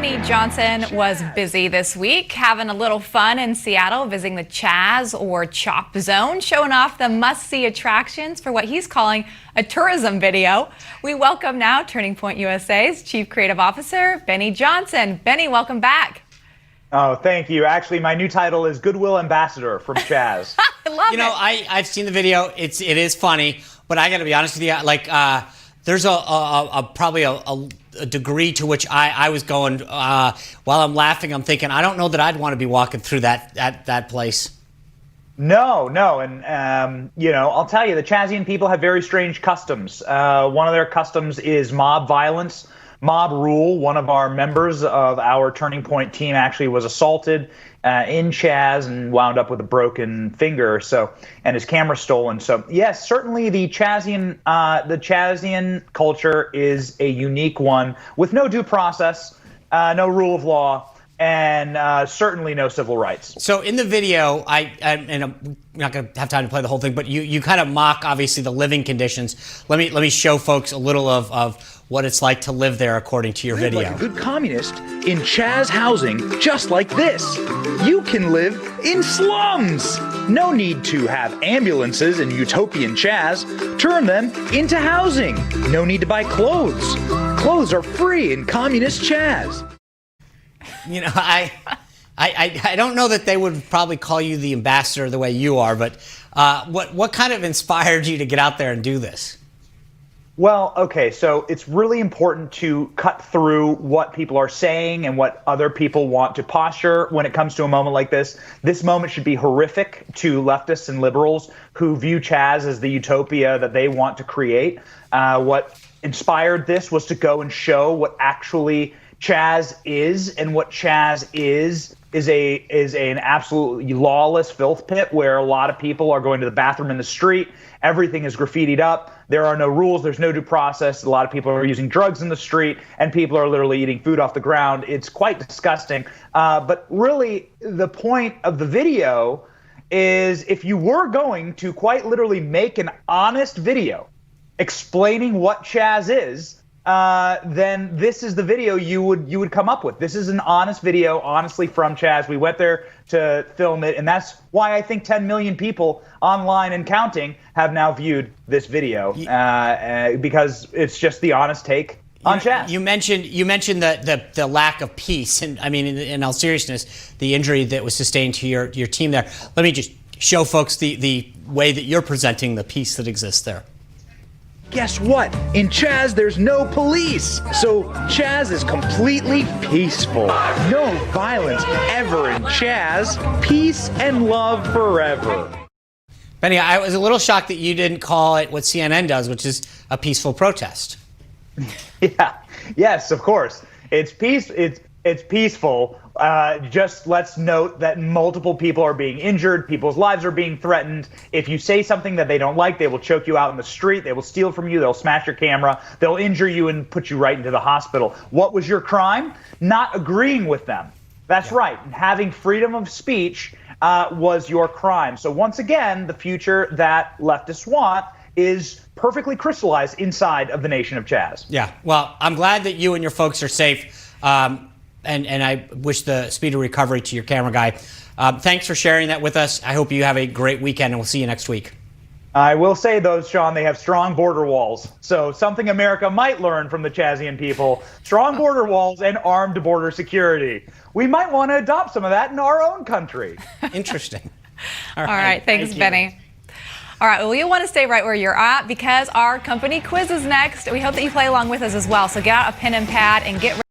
Benny Johnson was busy this week, having a little fun in Seattle, visiting the CHAZ or Chop Zone, showing off the must-see attractions for what he's calling a tourism video. We welcome now Turning Point USA's Chief Creative Officer, Benny Johnson. Benny, welcome back. Oh, thank you. Actually, my new title is Goodwill Ambassador from CHAZ. I love it. I've seen the video. It is funny, but I got to be honest with you. There's probably a degree to which I was going while I'm laughing. I'm thinking I don't know that I'd want to be walking through that place. No, and I'll tell you, the Chazian people have very strange customs. One of their customs is mob violence. Mob rule. One of our members of our Turning Point team actually was assaulted in CHAZ and wound up with a broken finger, and his camera stolen. So yes, certainly the Chazian culture is a unique one with no due process, no rule of law, and certainly no civil rights. So in the video, and I'm not going to have time to play the whole thing, but you kind of mock obviously the living conditions. Let me show folks a little of what it's like to live there according to your video. Like a good communist in CHAZ housing, just like this. You can live in slums. No need to have ambulances in utopian CHAZ. Turn them into housing. No need to buy clothes. Clothes are free in communist CHAZ. You know, I don't know that they would probably call you the ambassador the way you are, but what kind of inspired you to get out there and do this? Well, okay, so it's really important to cut through what people are saying and what other people want to posture when it comes to a moment like this. This moment should be horrific to leftists and liberals who view CHAZ as the utopia that they want to create. What inspired this was to go and show what actually CHAZ is, and what CHAZ is an absolutely lawless filth pit where a lot of people are going to the bathroom in the street. Everything is graffitied up. There are no rules. There's no due process. A lot of people are using drugs in the street, and people are literally eating food off the ground. It's quite disgusting. But really, the point of the video is if you were going to quite literally make an honest video explaining what CHAZ is, then this is the video you would come up with. This is an honest video, honestly, from CHAZ. We went there to film it, and that's why I think 10 million people online and counting have now viewed this video, because it's just the honest take on CHAZ. You mentioned the lack of peace, and I mean, in all seriousness, the injury that was sustained to your team there. Let me just show folks the way that you're presenting the peace that exists there. Guess what? In CHAZ, there's no police. So CHAZ is completely peaceful. No violence ever in CHAZ. Peace and love forever. Benny, I was a little shocked that you didn't call it what CNN does, which is a peaceful protest. Yeah. Yes, of course. It's peaceful. Just let's note that multiple people are being injured. People's lives are being threatened. If you say something that they don't like, they will choke you out in the street. They will steal from you. They'll smash your camera. They'll injure you and put you right into the hospital. What was your crime? Not agreeing with them. That's right. Having freedom of speech was your crime. So once again, the future that leftists want is perfectly crystallized inside of the nation of CHAZ. Yeah. Well, I'm glad that you and your folks are safe. And I wish the speedy recovery to your camera guy. Thanks for sharing that with us. I hope you have a great weekend, and we'll see you next week. I will say, though, Sean, they have strong border walls. So something America might learn from the Chazian people, strong border walls and armed border security. We might want to adopt some of that in our own country. Interesting. All right. Thanks, Benny. All right, well, you'll want to stay right where you're at because our company quiz is next. We hope that you play along with us as well. So get out a pen and pad and get ready.